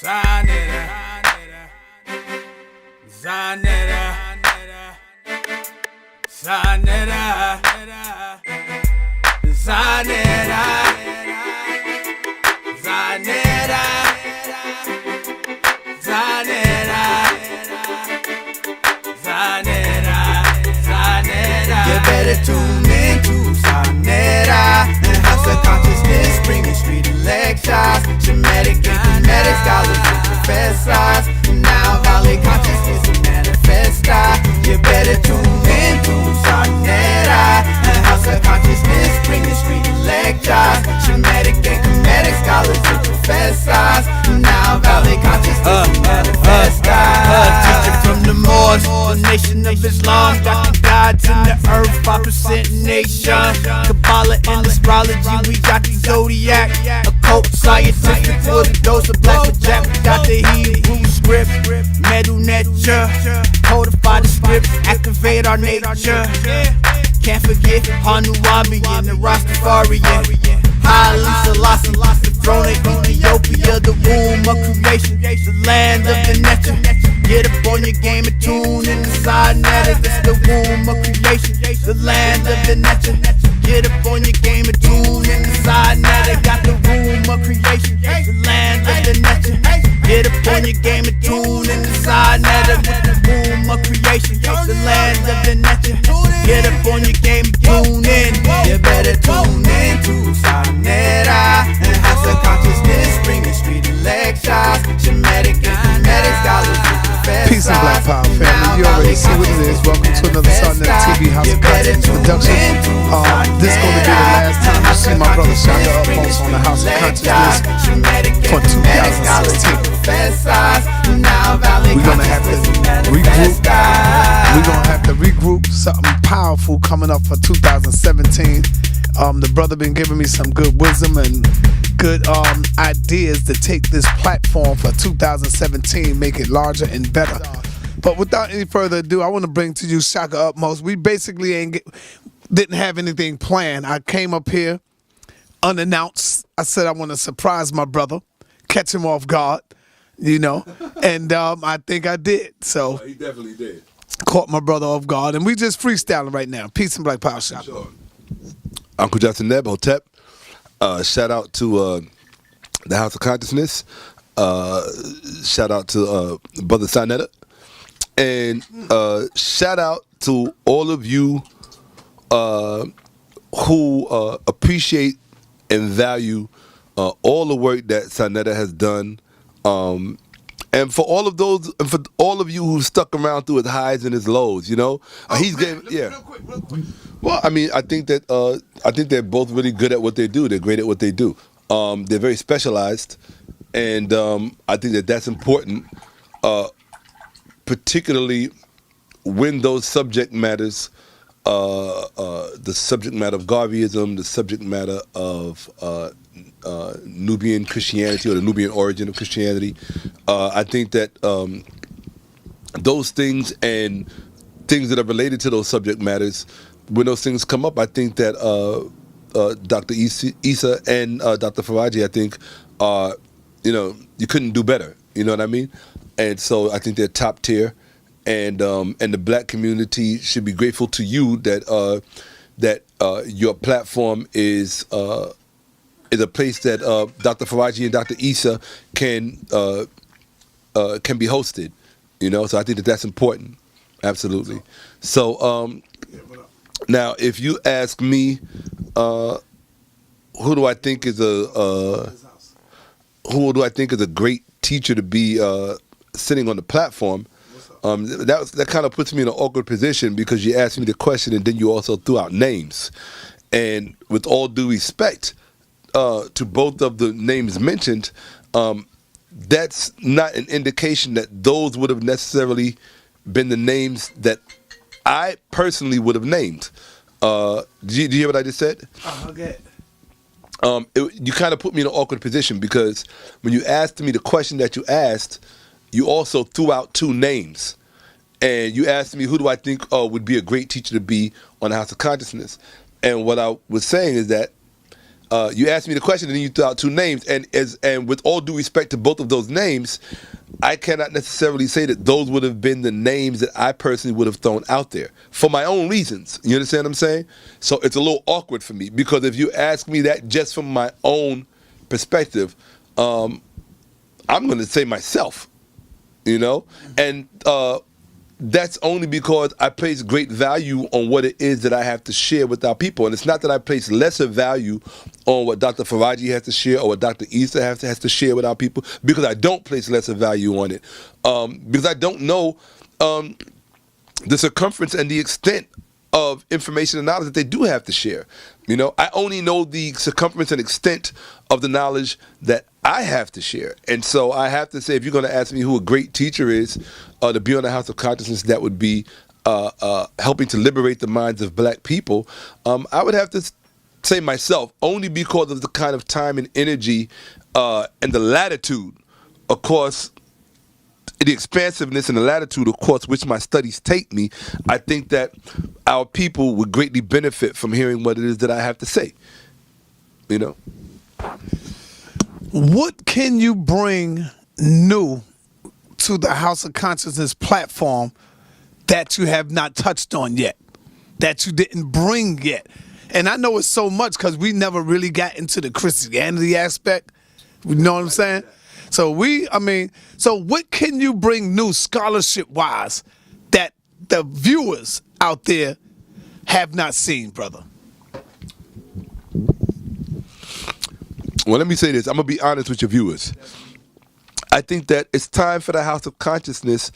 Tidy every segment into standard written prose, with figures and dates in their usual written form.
You better tune in to Zanera and House of Consciousness, bringing street lectures, Shemitic and kinetic scholars and professors. Now Valley Consciousness and manifesta. You better tune in to Zanera and House of Consciousness, bringing street lectures, Shemitic and kinetic scholars and professors. Now Valley Consciousness and manifesta. Teacher from the Moors, the nation of Islam, got the gods in the earth, 5% nation. Kabbalah and astrology, we got the zodiac. Occult scientific with a dose of black with jack. We got the Hebrew script, metal nature, codify the script, activate our nature. Can't forget Hanuabi and the Rastafarian. Haile Selassie, the throne of Ethiopia, the womb of creation, the land of the nature. Get up on your game and tune in the side net. It's the womb of creation, the land of the nature. Get up on your game and tune in the side net. I got the womb of creation, the land of the nature. Get up on your game and tune in the side net. With the womb of creation, the land of the nature. Get up on your game and tune in. You better tune in to Zanera and House of Consciousness, bringing street lectures, Shemitic and kinetic scholars. Peace and Black Power family, you already see what it is. Welcome to another Sunday TV House of Consciousness production. This is going to be the last time you see my brother Shakka Ahmose on the House of Consciousness for 2016. We're going to have to regroup. We're going to have to regroup. Something powerful coming up for 2017. The brother been giving me some good wisdom and good ideas to take this platform for 2017, make it larger and better. But without any further ado, I want to bring to you Shakka Ahmose. We basically didn't have anything planned. I came up here unannounced. I said I want to surprise my brother, catch him off guard, you know, and I think I did. So he definitely did. Caught my brother off guard, and we just freestyling right now. Peace and Black Power, Shakka. Sure. Uncle Justin Neb, Hotep. Shout out to the House of Consciousness. Shout out to Brother Sinetta. And shout out to all of you who appreciate and value all the work that Sinetta has done. And for all of those, and for all of you who stuck around through his highs and his lows, you know, he's getting, yeah. Real quick. Well, I mean, I think they're both really good at what they do. They're great at what they do. They're very specialized, and I think that that's important, particularly when those subject matters, the subject matter of Garveyism, the subject matter of Nubian Christianity or the Nubian origin of Christianity. I think that those things and things that are related to those subject matters, when those things come up, I think that Dr. Isa and Dr. Faraji, I think, you know, you couldn't do better. You know what I mean? And so I think they're top tier, and the black community should be grateful to you that your platform is a place that Dr. Faraji and Dr. Isa can be hosted. You know, so I think that that's important. Absolutely. So now, if you ask me, who do I think is a great teacher to be sitting on the platform? That kind of puts me in an awkward position because you asked me the question and then you also threw out names. And with all due respect to both of the names mentioned, that's not an indication that those would have necessarily been the names that I personally would have named. Do you hear what I just said? Okay. You kind of put me in an awkward position because when you asked me the question that you asked, you also threw out two names. And you asked me who do I think would be a great teacher to be on the House of Consciousness. And what I was saying is that You asked me the question, and then you threw out two names, and with all due respect to both of those names, I cannot necessarily say that those would have been the names that I personally would have thrown out there for my own reasons. You understand what I'm saying? So it's a little awkward for me, because if you ask me that just from my own perspective, I'm going to say myself, and that's only because I place great value on what it is that I have to share with our people. And it's not that I place lesser value on what Dr. Faraji has to share or what Dr. Issa has to share with our people, because I don't place lesser value on it. Because I don't know the circumference and the extent of information and knowledge that they do have to share. I only know the circumference and extent of the knowledge that I have to share. And so I have to say, if you're going to ask me who a great teacher is to be on the House of Consciousness that would be helping to liberate the minds of black people, I would have to say myself, only because of the kind of time and energy and the latitude, of course, the expansiveness and the latitude, of course, which my studies take me. I think that our people would greatly benefit from hearing what it is that I have to say. What can you bring new to the House of Consciousness platform that you have not touched on yet, that you didn't bring yet? And I know it's so much because we never really got into the Christianity aspect. You know what I'm saying? So what can you bring new scholarship-wise that the viewers out there have not seen, brother? Well, let me say this. I'm going to be honest with your viewers. I think that it's time for the House of Consciousness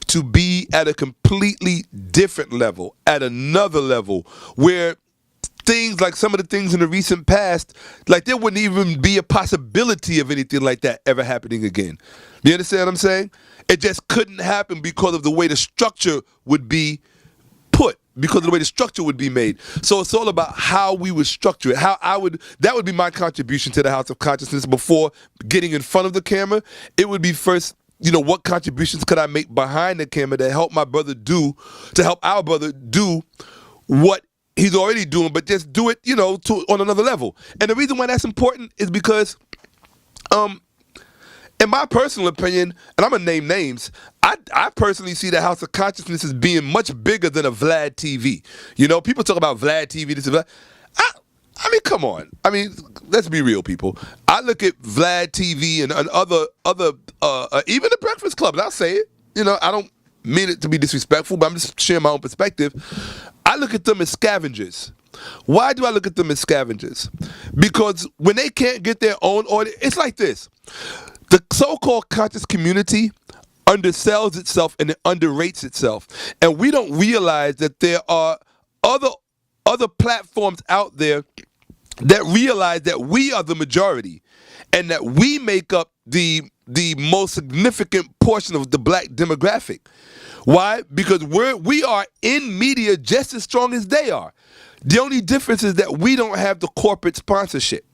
to be at a completely different level, at another level, where things like some of the things in the recent past, like there wouldn't even be a possibility of anything like that ever happening again. You understand what I'm saying? It just couldn't happen because of the way the structure would be put, because of the way the structure would be made. So it's all about how we would structure it, that would be my contribution to the House of Consciousness before getting in front of the camera. It would be first, what contributions could I make behind the camera to help our brother do what he's already doing, but just do it, on another level. And the reason why that's important is because, in my personal opinion, and I'm gonna name names, I personally see the House of Consciousness as being much bigger than a Vlad TV. People talk about Vlad TV, this and that. I mean, come on. I mean, let's be real, people. I look at Vlad TV and other, even the Breakfast Club, and I'll say it. I don't mean it to be disrespectful, but I'm just sharing my own perspective. I look at them as scavengers. Why do I look at them as scavengers? Because when they can't get their own audience, it's like this. The so-called conscious community undersells itself and it underrates itself. And we don't realize that there are other platforms out there that realize that we are the majority and that we make up the most significant portion of the black demographic. Why? Because we are in media just as strong as they are. The only difference is that we don't have the corporate sponsorship.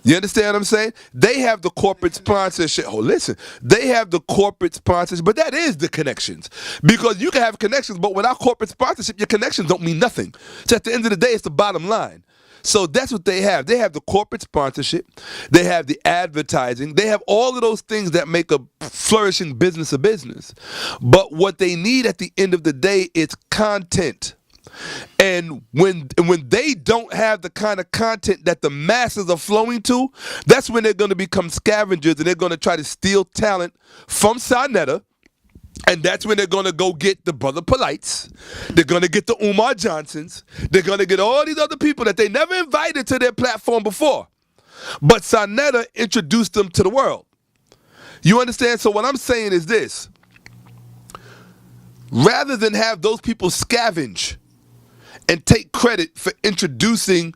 You understand what I'm saying? They have the corporate sponsorship. Oh, listen, they have the corporate sponsorship, but that is the connections. Because you can have connections, but without corporate sponsorship, your connections don't mean nothing. So at the end of the day, it's the bottom line. So that's what they have. They have the corporate sponsorship. They have the advertising. They have all of those things that make a flourishing business a business. But what they need at the end of the day is content. And when they don't have the kind of content that the masses are flowing to, that's when they're going to become scavengers and they're going to try to steal talent from Sarnetta. And that's when they're going to go get the Brother Polites. They're going to get the Umar Johnsons. They're going to get all these other people that they never invited to their platform before. But Sarnetta introduced them to the world. You understand? So what I'm saying is this. Rather than have those people scavenge and take credit for introducing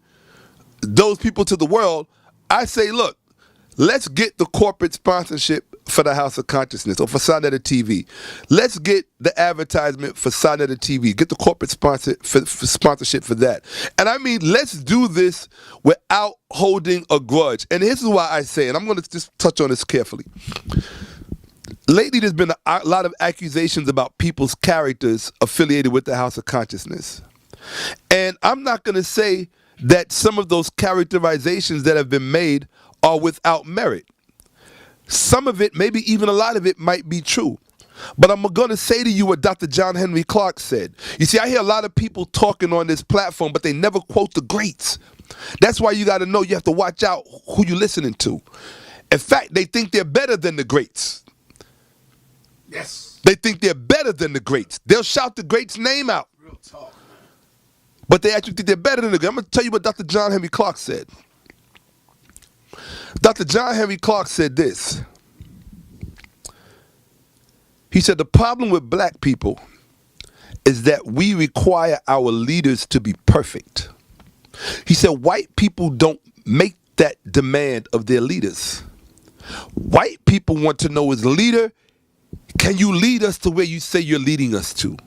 those people to the world, I say, look, let's get the corporate sponsorship for the House of Consciousness or for Sarnetta TV. Let's get the advertisement for Sarnetta TV. Get the corporate sponsorship for that. And I mean, let's do this without holding a grudge. And this is why I say, and I'm going to just touch on this carefully. Lately, there's been a lot of accusations about people's characters affiliated with the House of Consciousness. And I'm not going to say that some of those characterizations that have been made are without merit. Some of it, maybe even a lot of it, might be true. But I'm going to say to you what Dr. John Henry Clarke said. You see, I hear a lot of people talking on this platform, but they never quote the greats. That's why you got to know, you have to watch out who you're listening to. In fact, they think they're better than the greats. Yes. They think they're better than the greats. They'll shout the greats' name out. Real talk. But they actually think they're better than the greats. I'm going to tell you what Dr. John Henry Clarke said. Dr. John Henry Clarke said this. He said, the problem with black people is that we require our leaders to be perfect. He said, white people don't make that demand of their leaders. White people want to know, as leader, can you lead us to where you say you're leading us to?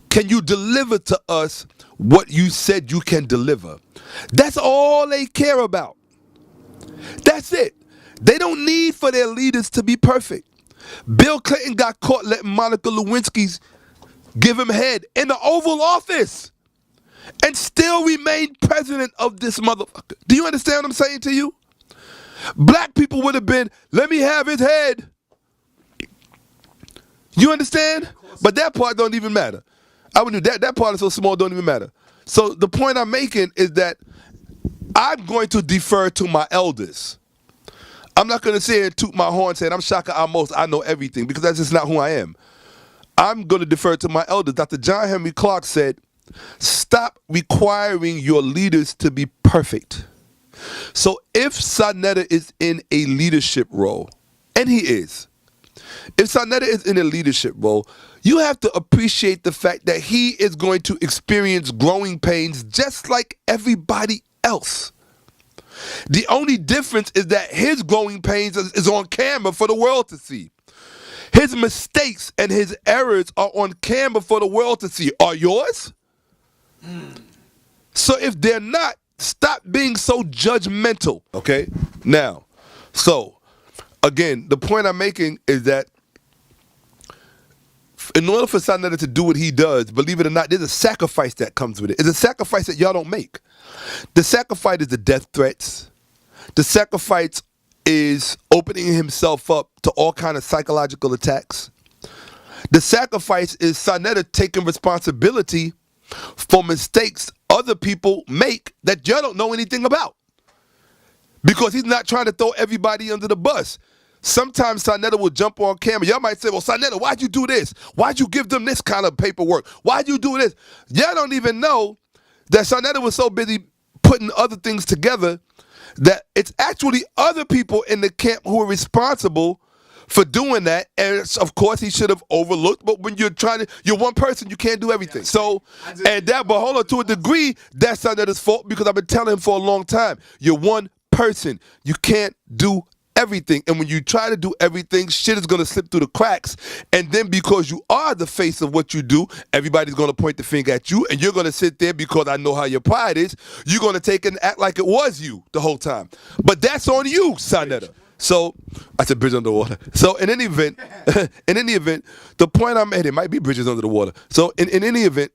Can you deliver to us what you said you can deliver? That's all they care about. That's it. They don't need for their leaders to be perfect. Bill Clinton got caught letting Monica Lewinsky give him head in the Oval Office and still remained president of this motherfucker. Do you understand what I'm saying to you? Black people would have been, let me have his head. You understand? But that part don't even matter. I would do that. That part is so small, don't even matter. So the point I'm making is that I'm going to defer to my elders. I'm not going to sit here and toot my horn saying I'm Shakka Ahmose, I know everything, because that's just not who I am. I'm going to defer to my elders. Dr. John Henry Clarke said, stop requiring your leaders to be perfect. So if Sonetta is in a leadership role, and he is, if Sonetta is in a leadership role, you have to appreciate the fact that he is going to experience growing pains just like everybody else. The only difference is that his growing pains is on camera for the world to see. His mistakes and his errors are on camera for the world to see. Are yours? So if they're not, stop being so judgmental. Okay? Now, so, again, the point I'm making is that in order for Sonetta to do what he does, believe it or not, there's a sacrifice that comes with it. It's a sacrifice that y'all don't make. The sacrifice is the death threats. The sacrifice is opening himself up to all kind of psychological attacks. The sacrifice is Sonetta taking responsibility for mistakes other people make that y'all don't know anything about. Because he's not trying to throw everybody under the bus. Sometimes Sonetta will jump on camera. Y'all might say, well, Sonetta, why'd you do this? Why'd you give them this kind of paperwork? Why'd you do this? Y'all don't even know that Sonetta was so busy putting other things together that it's actually other people in the camp who are responsible for doing that. And of course, he should have overlooked. But when you're one person, you can't do everything. So, but hold on, to a degree, that's Sonetta's fault, because I've been telling him for a long time, you're one person. You can't do everything. And when you try to do everything, shit is going to slip through the cracks. And then because you are the face of what you do, everybody's going to point the finger at you, and you're going to sit there because I know how your pride is. You're going to take and act like it was you the whole time. But that's on you, Sonetta. So I said bridge under the water. So in any event, the point I'm at, it might be bridges under the water. So in any event,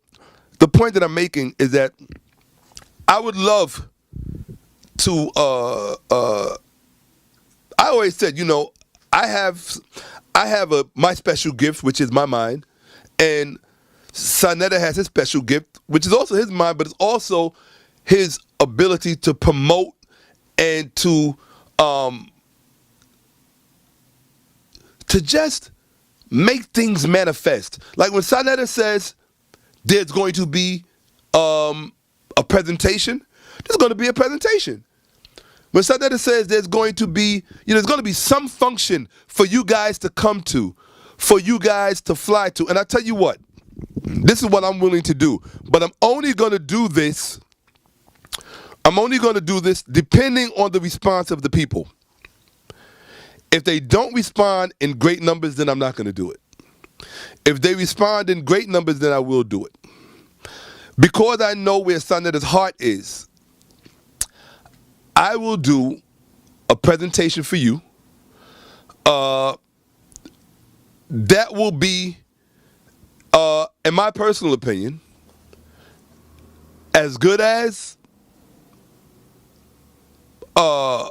the point that I'm making is that I would love to I always said, I have my special gift, which is my mind, and Sonetta has his special gift, which is also his mind, but it's also his ability to promote and to just make things manifest. Like when Sonetta says there's going to be a presentation, there's going to be a presentation. When Sonetta says there's going to be, there's going to be some function for you guys to come to, for you guys to fly to. And I tell you what, this is what I'm willing to do. But I'm only going to do this depending on the response of the people. If they don't respond in great numbers, then I'm not going to do it. If they respond in great numbers, then I will do it. Because I know where Sonetta's heart is, I will do a presentation for you. That will be, in my personal opinion, as good as, I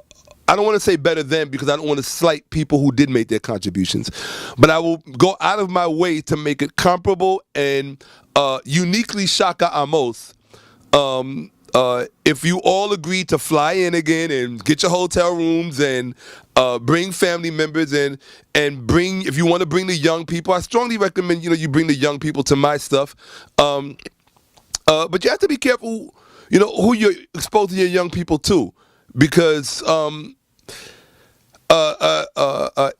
don't want to say better than because I don't want to slight people who did make their contributions, but I will go out of my way to make it comparable and uniquely Shakka Ahmose. If you all agree to fly in again and get your hotel rooms and bring family members in and bring, if you want to bring the young people, I strongly recommend you bring the young people to my stuff. But you have to be careful, who you're exposing your young people to, because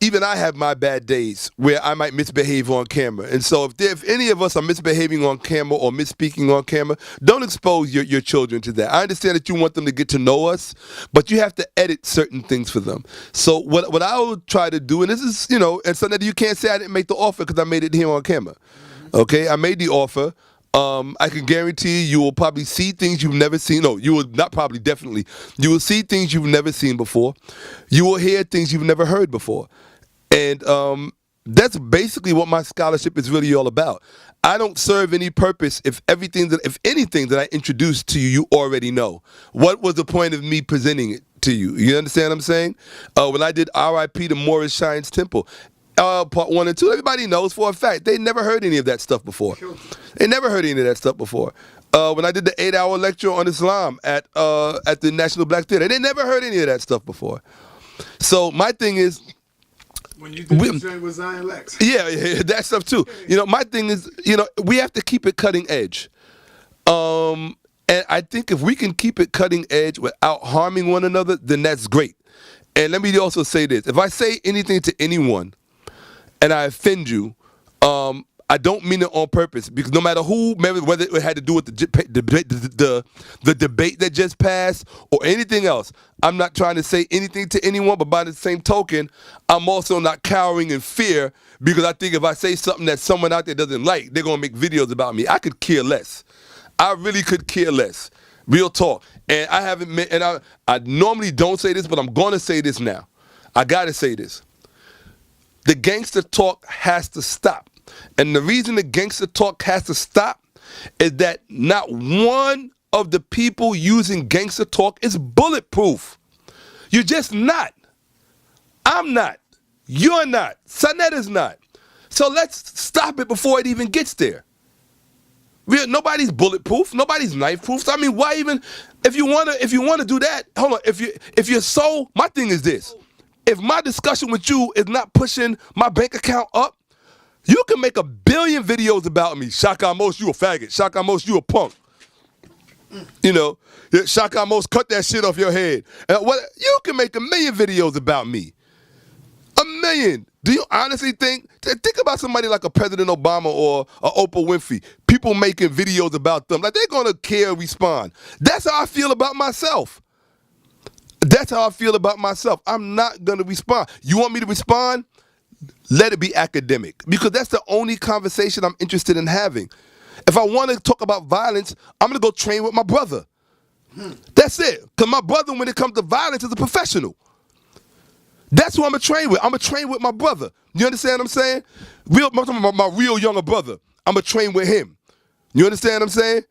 even I have my bad days where I might misbehave on camera. And so if any of us are misbehaving on camera or misspeaking on camera, don't expose your children to that. I understand that you want them to get to know us, but you have to edit certain things for them. So what I will try to do, and this is, and something that you can't say I didn't make the offer because I made it here on camera. Okay, I made the offer. I can guarantee you will probably see things you've never seen. No, you will not probably, definitely. You will see things you've never seen before. You will hear things you've never heard before. And that's basically what my scholarship is really all about. I don't serve any purpose if anything that I introduce to you already know. What was the point of me presenting it to you? You understand what I'm saying? When I did R.I.P. to Morris Shine's Temple, part 1 and 2, everybody knows for a fact they never heard any of that stuff before. They never heard any of that stuff before. When I did the 8-hour lecture on Islam at the National Black Theater, they never heard any of that stuff before. So my thing is, when you did the joint with Zion Lex, yeah, that stuff too. My thing is, we have to keep it cutting edge. And I think if we can keep it cutting edge without harming one another, then that's great. And let me also say this: if I say anything to anyone and I offend you, I don't mean it on purpose, because no matter who, whether it had to do with the debate that just passed or anything else, I'm not trying to say anything to anyone, but by the same token, I'm also not cowering in fear, because I think if I say something that someone out there doesn't like, they're going to make videos about me. I could care less. I really could care less. Real talk. And I haven't met, and I normally don't say this, but I'm going to say this now. I got to say this. The gangster talk has to stop. And the reason the gangster talk has to stop is that not one of the people using gangster talk is bulletproof. You're just not. I'm not. You're not. Sanetta's not. So let's stop it before it even gets there. Nobody's bulletproof. Nobody's knife-proof. So, I mean, why even? If you wanna do that, hold on. If you're so, my thing is this: if my discussion with you is not pushing my bank account up, you can make 1 billion videos about me. Shakka Ahmose, you a faggot. Shakka Ahmose, you a punk. Shakka Ahmose, cut that shit off your head. You can make 1 million videos about me. 1 million. Do you honestly think about somebody like a President Obama or a Oprah Winfrey, people making videos about them, like they're gonna care and respond. That's how I feel about myself. That's how I feel about myself. I'm not gonna respond. You want me to respond? Let it be academic, because that's the only conversation I'm interested in having. If I want to talk about violence, I'm gonna go train with my brother. That's it. Because my brother, when it comes to violence, is a professional. That's who I'm gonna train with. I'm gonna train with my brother. You understand what I'm saying? I'm talking about my real younger brother. I'm gonna train with him. You understand what I'm saying?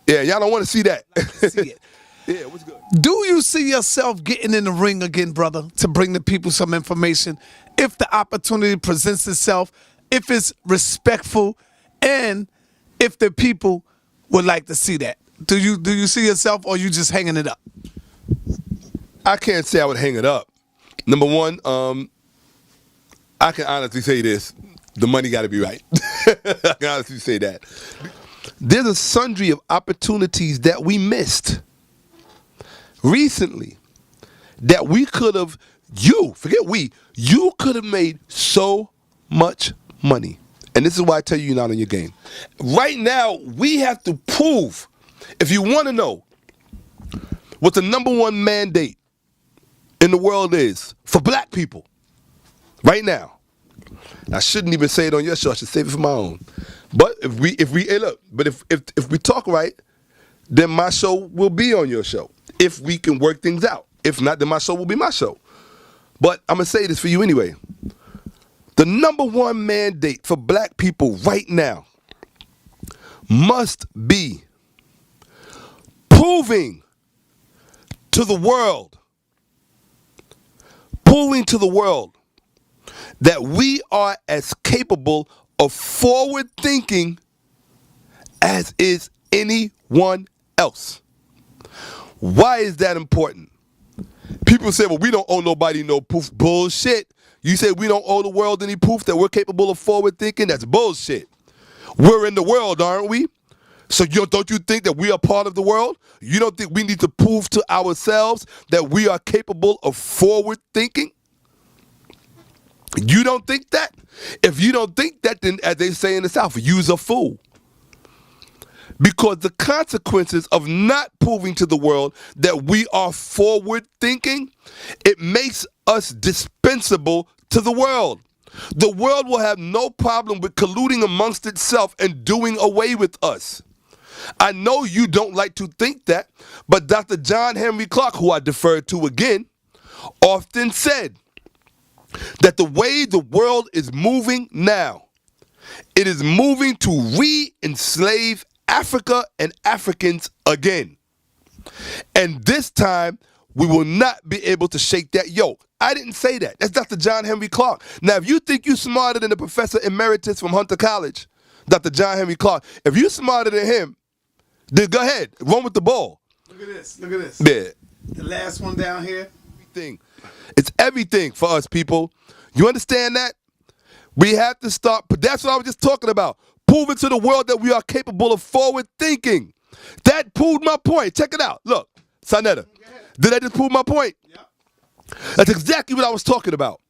Yeah, y'all don't want to see that. see it. Yeah, what's good? Do you see yourself getting in the ring again, brother, to bring the people some information, if the opportunity presents itself, if it's respectful, and if the people would like to see that? Do you see yourself, or you just hanging it up? I can't say I would hang it up. Number one, I can honestly say this: the money got to be right. I can honestly say that. There's a sundry of opportunities that we missed recently that we could have, you could have made so much money. And this is why I tell you, you're not on your game. Right now, we have to prove, if you want to know what the #1 mandate in the world is for black people right now. I shouldn't even say it on your show. I should save it for my own. But if we talk right, then my show will be on your show. If we can work things out. If not, then my show will be my show. But I'm gonna say this for you anyway. The #1 mandate for black people right now must be proving to the world that we are as capable of forward thinking as is anyone else. Why is that important? People say, well, we don't owe nobody no proof. Bullshit. You say we don't owe the world any proof that we're capable of forward thinking? That's bullshit. We're in the world, aren't we? So don't you think that we are part of the world? You don't think we need to prove to ourselves that we are capable of forward thinking? You don't think that? If you don't think that, then as they say in the South, you's a fool. Because the consequences of not proving to the world that we are forward thinking, it makes us dispensable to the world. The world will have no problem with colluding amongst itself and doing away with us. I know you don't like to think that, but Dr. John Henry Clark, who I deferred to again, often said that the way the world is moving now, it is moving to re-enslave Africa and Africans again. And this time, we will not be able to shake that yoke. I didn't say that. That's Dr. John Henry Clark. Now, if you think you're smarter than the professor emeritus from Hunter College, Dr. John Henry Clark, if you're smarter than him, then go ahead, run with the ball. Look at this. Look at this. Yeah. The last one down here. Everything. It's everything for us, people. You understand that? We have to start, but that's what I was just talking about. Proving to the world that we are capable of forward thinking. That proved my point. Check it out. Look, Sanetta, did I just prove my point? Yep. That's exactly what I was talking about.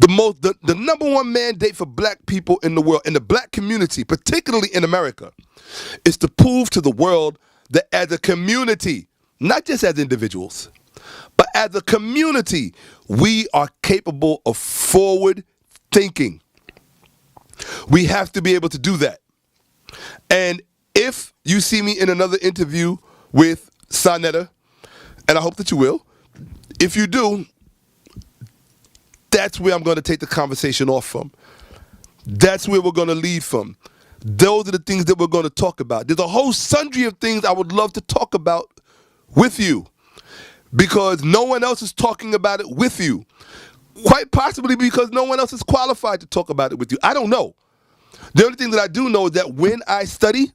The number one mandate for black people in the world, in the black community, particularly in America, is to prove to the world that as a community, not just as individuals, but as a community, we are capable of forward thinking. We have to be able to do that. And if you see me in another interview with Sanetta, and I hope that you will, if you do, that's where I'm going to take the conversation off from. That's where we're going to lead from. Those are the things that we're going to talk about. There's a whole sundry of things I would love to talk about with you because no one else is talking about it with you. Quite possibly because no one else is qualified to talk about it with you. I don't know. The only thing that I do know is that when I study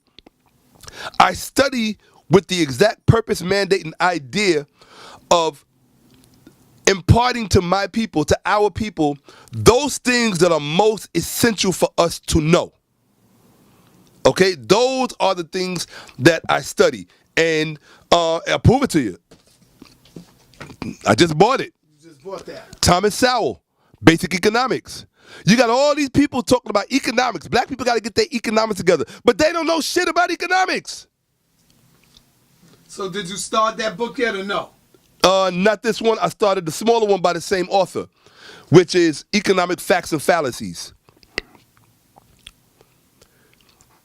with the exact purpose, mandate, and idea of imparting to my people, to our people, those things that are most essential for us to know. Okay? Those are the things that I study. And I'll prove it to you. I just bought it. You just bought that. Thomas Sowell, Basic Economics. You got all these people talking about economics. Black people got to get their economics together. But they don't know shit about economics. So did you start that book yet or no? Not this one. I started the smaller one by the same author, which is Economic Facts and Fallacies.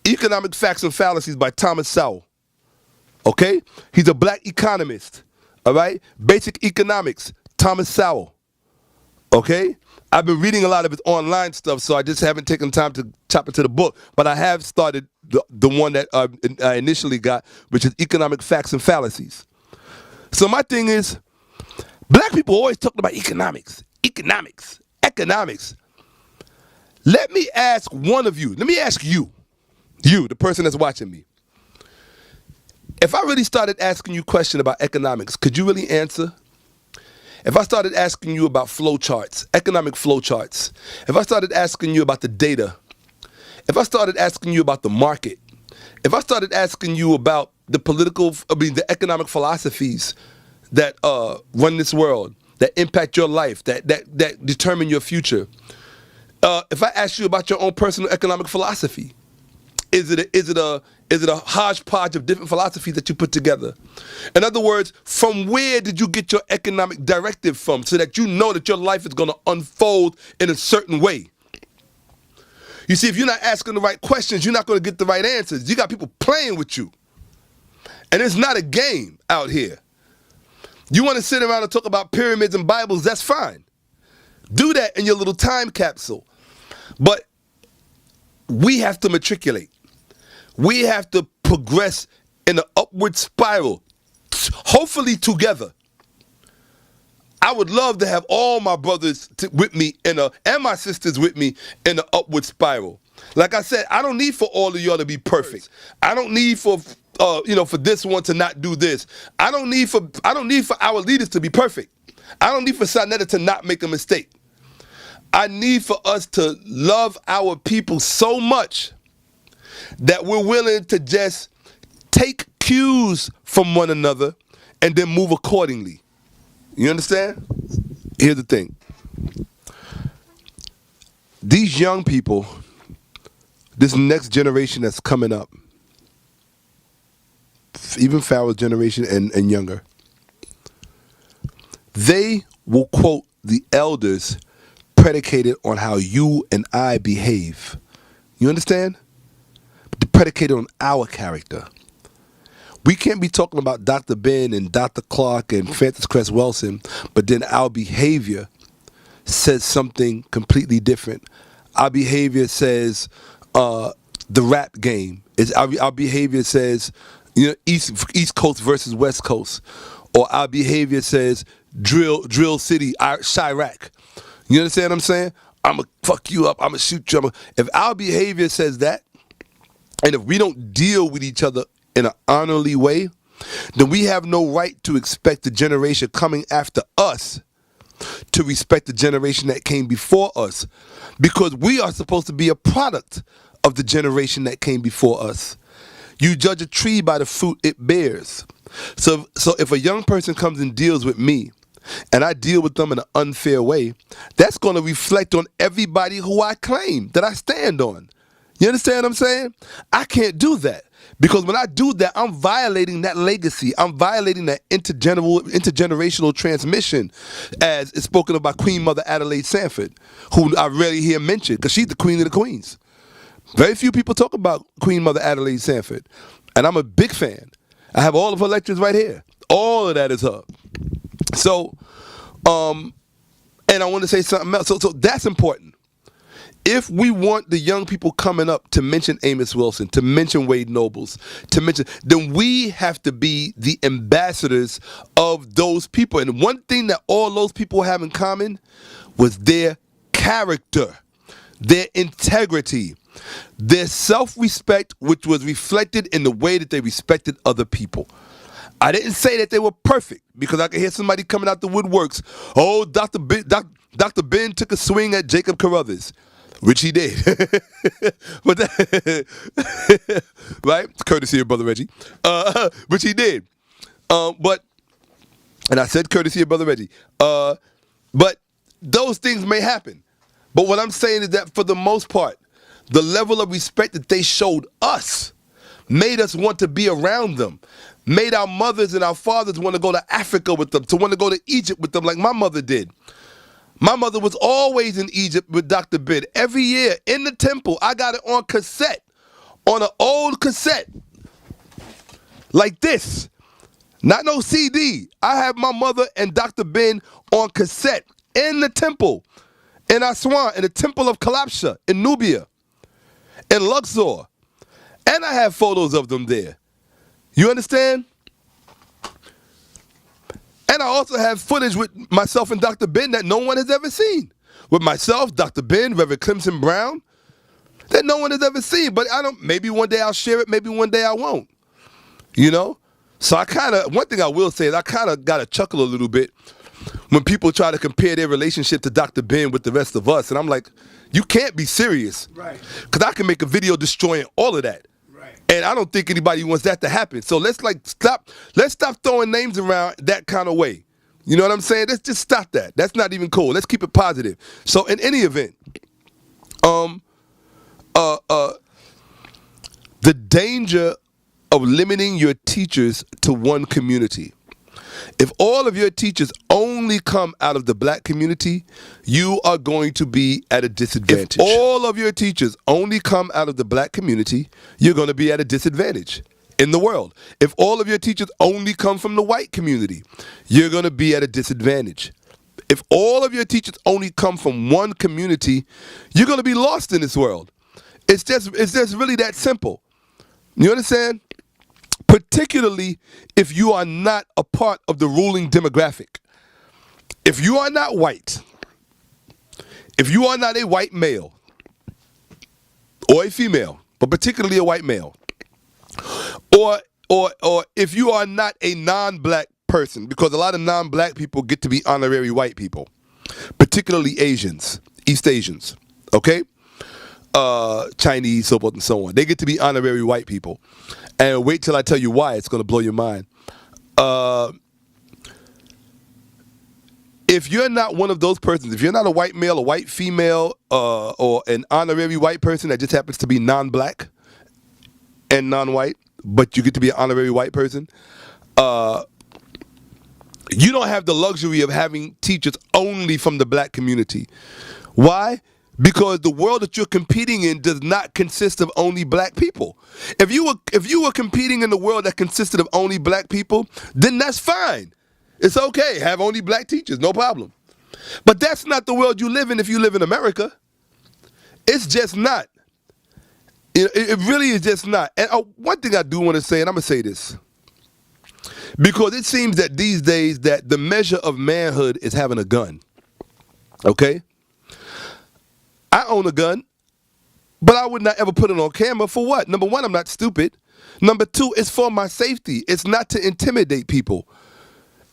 Economic Facts and Fallacies by Thomas Sowell. Okay? He's a black economist. All right? Basic Economics, Thomas Sowell. Okay? I've been reading a lot of his online stuff, so I just haven't taken time to chop into the book. But I have started the one that I initially got, which is Economic Facts and Fallacies. So my thing is, black people always talking about economics. Let me ask one of you. Let me ask you, the person that's watching me. If I really started asking you questions about economics, could you really answer? If I started asking you about flow charts, economic flow charts, if I started asking you about the data, if I started asking you about the market, if I started asking you about the economic philosophies that run this world, that impact your life, that determine your future, if I asked you about your own personal economic philosophy, is it a hodgepodge of different philosophies that you put together? In other words, from where did you get your economic directive from so that you know that your life is going to unfold in a certain way? You see, if you're not asking the right questions, you're not going to get the right answers. You got people playing with you. And it's not a game out here. You want to sit around and talk about pyramids and Bibles, that's fine. Do that in your little time capsule. But we have to matriculate. We have to progress in an upward spiral, hopefully together. I would love to have all my brothers with me and my sisters with me in an upward spiral. Like I said, I don't need for all of y'all to be perfect. I don't need for for this one to not do this. I don't need for our leaders to be perfect. I don't need for Sanetta to not make a mistake. I need for us to love our people so much that we're willing to just take cues from one another and then move accordingly. You understand? Here's the thing. These young people, this next generation that's coming up, even Pharaoh's generation and younger, they will quote the elders predicated on how you and I behave. You understand? Predicated on our character. We can't be talking about Dr. Ben and Dr. Clark and Francis Cress Wilson, but then our behavior says something completely different. Our behavior says the rap game. Our behavior says East Coast versus West Coast, or our behavior says Drill City, Chirac. You understand what I'm saying? I'm gonna fuck you up. I'm gonna shoot you. If our behavior says that, and if we don't deal with each other in an honorly way, then we have no right to expect the generation coming after us to respect the generation that came before us, because we are supposed to be a product of the generation that came before us. You judge a tree by the fruit it bears. So if a young person comes and deals with me, and I deal with them in an unfair way, that's going to reflect on everybody who I claim that I stand on. You understand what I'm saying? I can't do that. Because when I do that, I'm violating that legacy. I'm violating that intergenerational transmission, as is spoken of by Queen Mother Adelaide Sanford, who I rarely hear mentioned, because she's the queen of the queens. Very few people talk about Queen Mother Adelaide Sanford, and I'm a big fan. I have all of her lectures right here. All of that is her. So, and I want to say something else. So that's important. If we want the young people coming up to mention Amos Wilson, to mention Wade Nobles, then we have to be the ambassadors of those people. And one thing that all those people have in common was their character, their integrity, their self-respect, which was reflected in the way that they respected other people. I didn't say that they were perfect, because I could hear somebody coming out the woodworks. Oh, Dr. Ben took a swing at Jacob Carruthers. Which he did. But right? Courtesy of Brother Reggie. Which he did. And I said courtesy of Brother Reggie. But those things may happen. But what I'm saying is that for the most part, the level of respect that they showed us made us want to be around them. Made our mothers and our fathers want to go to Africa with them, to want to go to Egypt with them like my mother did. My mother was always in Egypt with Dr. Ben. Every year in the temple, I got it on cassette, on an old cassette, like this. Not no CD. I have my mother and Dr. Ben on cassette in the temple, in Aswan, in the temple of Kalabsha, in Nubia, in Luxor. And I have photos of them there. You understand? And I also have footage with myself and Dr. Ben that no one has ever seen. With myself, Dr. Ben, Reverend Clemson Brown, that no one has ever seen. But maybe one day I'll share it, maybe one day I won't. You know? So one thing I will say is I kind of got to chuckle a little bit when people try to compare their relationship to Dr. Ben with the rest of us. And I'm like, you can't be serious. Right. Because I can make a video destroying all of that. And I don't think anybody wants that to happen. So let's stop throwing names around that kind of way. You know what I'm saying? Let's just stop that. That's not even cool. Let's keep it positive. So in any event, the danger of limiting your teachers to one community. If all of your teachers only come out of the black community, you are going to be at a disadvantage. If all of your teachers only come out of the black community, you're going to be at a disadvantage in the world. If all of your teachers only come from the white community, you're going to be at a disadvantage. If all of your teachers only come from one community, you're going to be lost in this world. It's just really that simple. You understand? particularly if you are not a part of the ruling demographic. If you are not white, if you are not a white male or a female, but particularly a white male, or if you are not a non-black person, because a lot of non-black people get to be honorary white people, particularly Asians, East Asians, okay? Chinese, so forth and so on. They get to be honorary white people. And wait till I tell you why, it's going to blow your mind. If you're not one of those persons, if you're not a white male, a white female, or an honorary white person that just happens to be non-black and non-white, but you get to be an honorary white person, you don't have the luxury of having teachers only from the black community. Why? Because the world that you're competing in does not consist of only black people. If you were competing in the world that consisted of only black people, then that's fine. It's okay. Have only black teachers, no problem. But that's not the world you live in if you live in America. It's just not. It really is just not. And one thing I do want to say, and I'm going to say this, because it seems that these days that the measure of manhood is having a gun. Okay? I own a gun, but I would not ever put it on camera. For what? Number one, I'm not stupid. Number two, it's for my safety. It's not to intimidate people.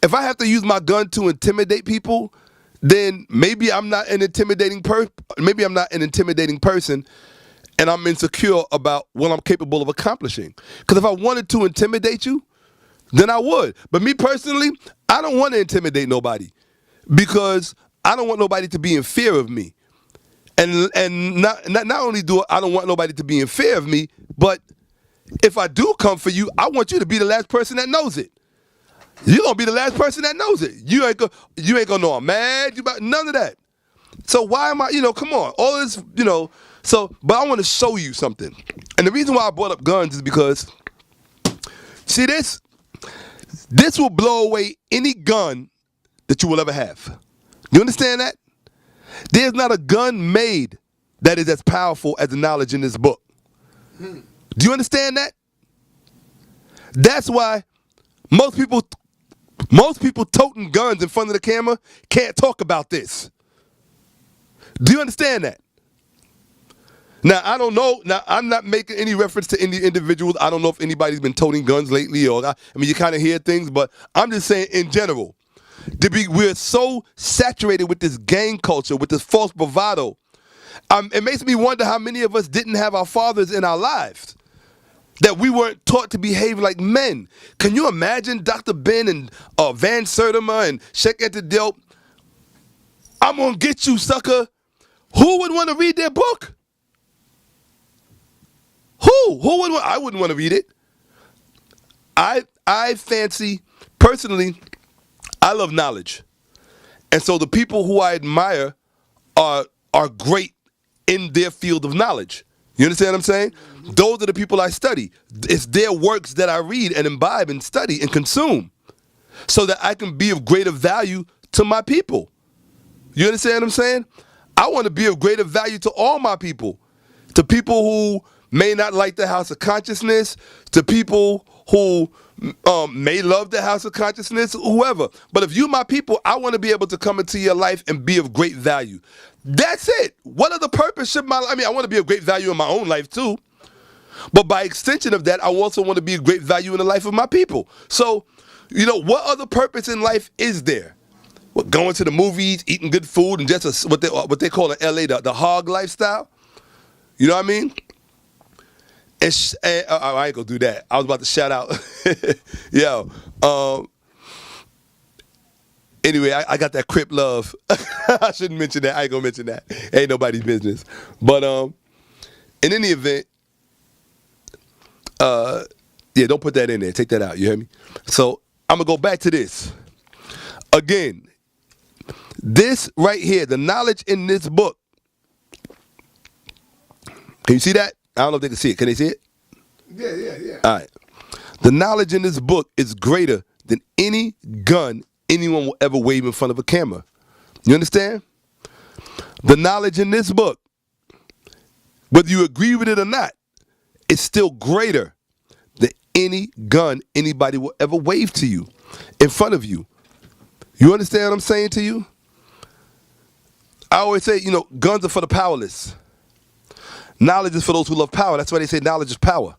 If I have to use my gun to intimidate people, then maybe I'm not an intimidating person, and I'm insecure about what I'm capable of accomplishing. Because if I wanted to intimidate you, then I would. But me personally, I don't want to intimidate nobody, because I don't want nobody to be in fear of me. And not only do I don't want nobody to be in fear of me, but if I do come for you, I want you to be the last person that knows it. You're gonna be the last person that knows it. You ain't gonna know I'm mad. None of that. So why am I? Come on. All this. But I want to show you something. And the reason why I brought up guns is because, see this will blow away any gun that you will ever have. You understand that? There's not a gun made that is as powerful as the knowledge in this book. Do you understand that? That's why most people toting guns in front of the camera can't talk about this. Do you understand that? Now, I don't know. Now, I'm not making any reference to any individuals. I don't know if anybody's been toting guns lately, you kind of hear things, but I'm just saying in general. We're so saturated with this gang culture, with this false bravado. It makes me wonder how many of us didn't have our fathers in our lives, that we weren't taught to behave like men. Can you imagine Dr. Ben and Van Sertima and Shakka Ahmose? I'm going to get you, sucker. Who would want to read their book? Who would I wouldn't want to read it. I fancy, personally, I love knowledge. And so the people who I admire are great in their field of knowledge. You understand what I'm saying? Those are the people I study. It's their works that I read and imbibe and study and consume so that I can be of greater value to my people. You understand what I'm saying? I want to be of greater value to all my people, to people who may not like the House of Consciousness, to people who may love the House of Consciousness, whoever. But if you my people, I want to be able to come into your life and be of great value. That's it. What other purpose should I want to be of great value in my own life too. But by extension of that, I also want to be of great value in the life of my people. So, what other purpose in life is there? What, going to the movies, eating good food, and just what they call in LA the hog lifestyle? You know what I mean? And I ain't gonna do that. I was about to shout out. Yo. Anyway, I got that Crip love. I shouldn't mention that. I ain't gonna mention that. Ain't nobody's business. But in any event, don't put that in there. Take that out. You hear me? So I'm gonna go back to this. Again, this right here, the knowledge in this book. Can you see that? I don't know if they can see it. Can they see it? Yeah. All right. The knowledge in this book is greater than any gun anyone will ever wave in front of a camera. You understand? The knowledge in this book, whether you agree with it or not, is still greater than any gun anybody will ever wave to you in front of you. You understand what I'm saying to you? I always say, guns are for the powerless. Knowledge is for those who love power. That's why they say knowledge is power.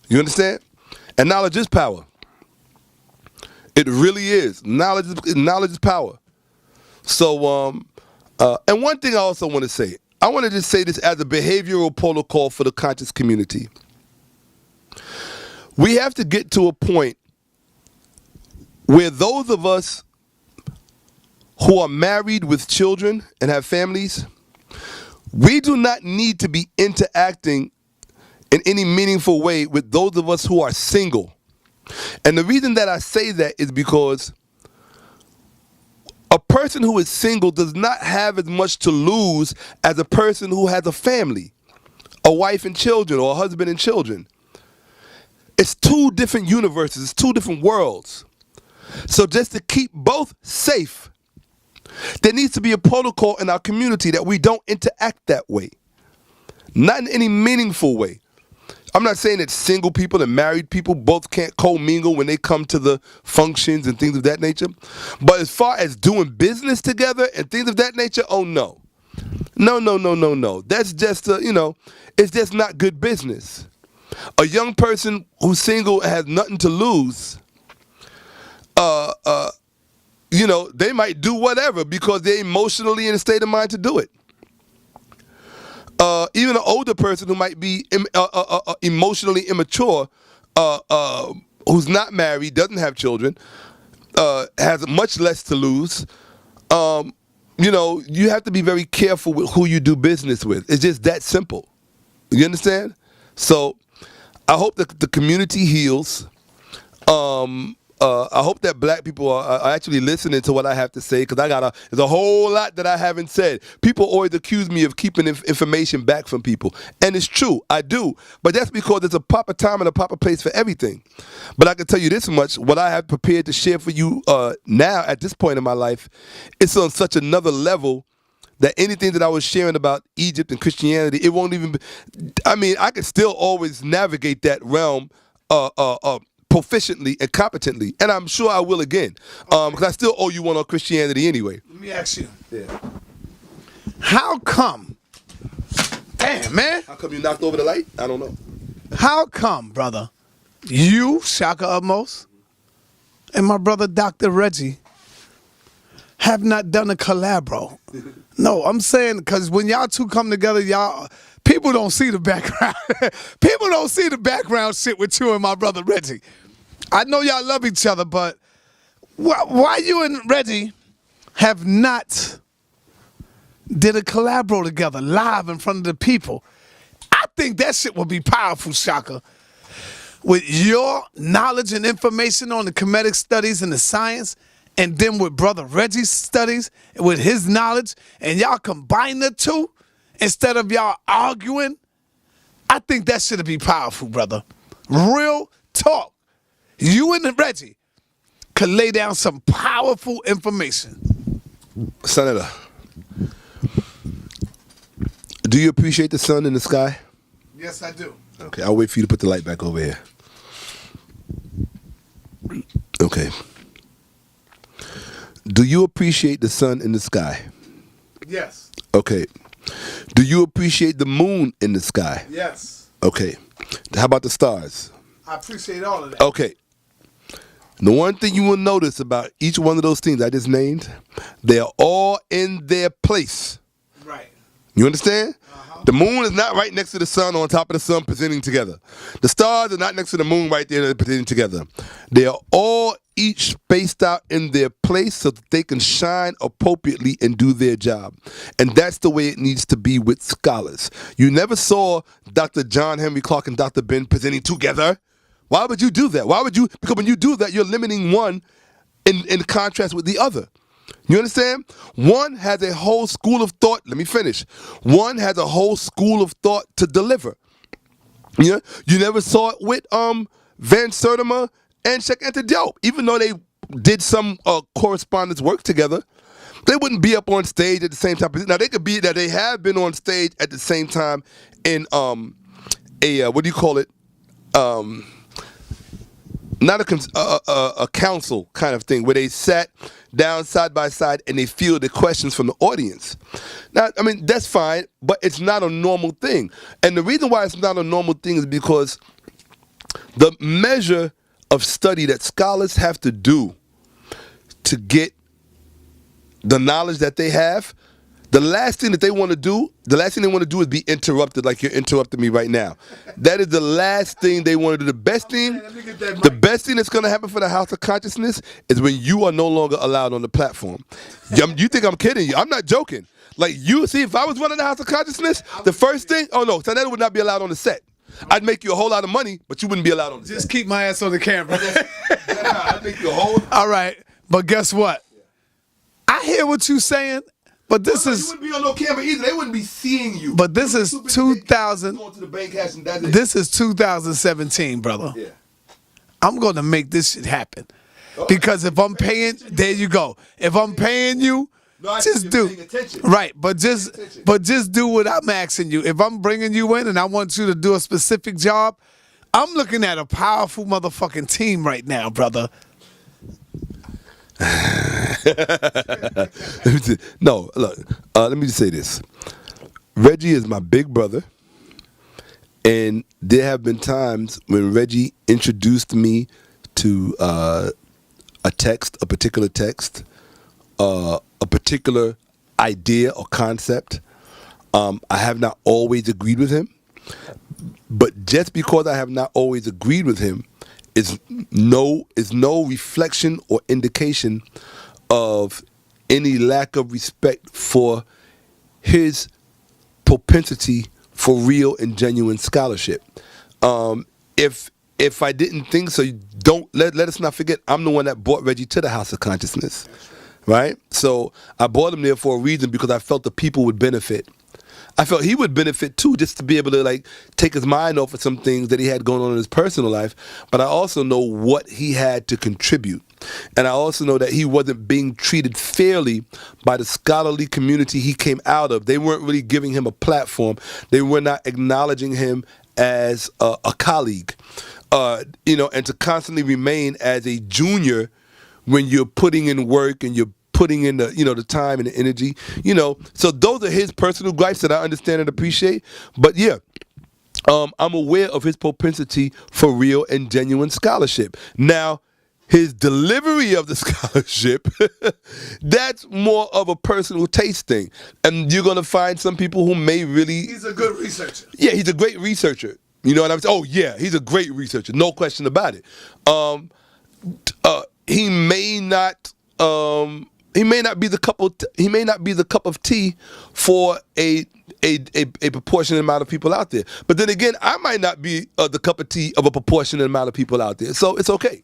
You understand? And knowledge is power. It really is. Knowledge is power. So, and one thing I also want to say, I want to just say this as a behavioral protocol for the conscious community. We have to get to a point where those of us who are married with children and have families, we do not need to be interacting in any meaningful way with those of us who are single. And the reason that I say that is because a person who is single does not have as much to lose as a person who has a family, a wife and children, or a husband and children. It's two different universes, it's two different worlds. So just to keep both safe, there needs to be a protocol in our community that we don't interact that way. Not in any meaningful way. I'm not saying that single people and married people both can't co-mingle when they come to the functions and things of that nature. But as far as doing business together and things of that nature, oh no. No. That's just, it's just not good business. A young person who's single and has nothing to lose, they might do whatever because they're emotionally in a state of mind to do it. Even an older person who might be emotionally immature, who's not married, doesn't have children, has much less to lose. You have to be very careful with who you do business with. It's just that simple. You understand? So I hope that the community heals. I hope that black people are actually listening to what I have to say, because there's a whole lot that I haven't said. People always accuse me of keeping information back from people. And it's true, I do. But that's because there's a proper time and a proper place for everything. But I can tell you this much, what I have prepared to share for you now at this point in my life, it's on such another level that anything that I was sharing about Egypt and Christianity, it won't even be, I can still always navigate that realm proficiently and competently, and I'm sure I will again, because I still owe you one on Christianity anyway. Let me ask you. Yeah. How come? Damn, man. How come you knocked over the light? I don't know. How come, brother, you, Shakka Ahmose, and my brother Dr. Reggie have not done a collabo? No, I'm saying because when y'all two come together, people don't see the background. People don't see the background shit with you and my brother Reggie. I know y'all love each other, but why you and Reggie have not did a collabo together live in front of the people? I think that shit would be powerful, Shakka. With your knowledge and information on the Kemetic studies and the science, and then with brother Reggie's studies, with his knowledge, and y'all combine the two instead of y'all arguing, I think that should be powerful, brother. Real talk. You and Reggie could lay down some powerful information. Senator, do you appreciate the sun in the sky? Yes, I do. Okay, I'll wait for you to put the light back over here. Okay. Do you appreciate the sun in the sky? Yes. Okay. Do you appreciate the moon in the sky? Yes. Okay. How about the stars? I appreciate all of that. Okay. The one thing you will notice about each one of those things I just named, they are all in their place. Right. You understand? The moon is not right next to the sun on top of the sun presenting together. The stars are not next to the moon right there presenting together. They are all each spaced out in their place so that they can shine appropriately and do their job. And that's the way it needs to be with scholars. You never saw Dr. John Henry Clark and Dr. Ben presenting together. Why would you do that? Because when you do that, you're limiting one in contrast with the other. You understand? One has a whole school of thought. Let me finish. One has a whole school of thought to deliver. You never saw it with Van Sertima and Shakka Ahmose. Even though they did some correspondence work together, they wouldn't be up on stage at the same time. Now they could be that they have been on stage at the same time in not a council kind of thing where they sat down side by side and they fielded questions from the audience. Now, I mean, that's fine, but it's not a normal thing. And the reason why it's not a normal thing is because the measure of study that scholars have to do to get the knowledge that they have, the last thing they want to do is be interrupted like you're interrupting me right now. That is the last thing they want to do. The best thing that's going to happen for the House of Consciousness is when you are no longer allowed on the platform. You think I'm kidding you? I'm not joking. Like, you see, if I was running the House of Consciousness, the first thing, Tanetta would not be allowed on the set. I'd make you a whole lot of money, but you wouldn't be allowed on the set. Just keep my ass on the camera. I'd make you a whole. All right, but guess what? I hear what you're saying. But this is. You wouldn't be on no camera either. They wouldn't be seeing you. But this is 2000. Going to the bank cash and that's it. This is 2017, brother. Yeah. I'm going to make this shit happen. Because if I'm paying, there you go. If I'm paying you, just do. Right, but just do what I'm asking you. If I'm bringing you in and I want you to do a specific job, I'm looking at a powerful motherfucking team right now, brother. No, look, let me just say this. Reggie is my big brother, and there have been times when Reggie introduced me to a particular text, a particular idea or concept. I have not always agreed with him, but just because I have not always agreed with him is no reflection or indication of any lack of respect for his propensity for real and genuine scholarship. If I didn't think so, don't let us not forget, I'm the one that brought Reggie to the House of Consciousness, right? So I brought him there for a reason, because I felt the people would benefit. I felt he would benefit too, just to be able to like take his mind off of some things that he had going on in his personal life. But I also know what he had to contribute. And I also know that he wasn't being treated fairly by the scholarly community he came out of. They weren't really giving him a platform. They were not acknowledging him as a colleague. And to constantly remain as a junior when you're putting in work and you're putting in the time and the energy, So those are his personal gripes that I understand and appreciate. But yeah, I'm aware of his propensity for real and genuine scholarship. Now, his delivery of the scholarship, that's more of a personal taste thing. And you're going to find some people who may really... He's a good researcher. Yeah, he's a great researcher. You know what I'm saying? Oh, yeah, he's a great researcher. No question about it. He may not... He may not be the cup of tea for a proportionate amount of people out there. But then again, I might not be the cup of tea of a proportionate amount of people out there. So it's okay.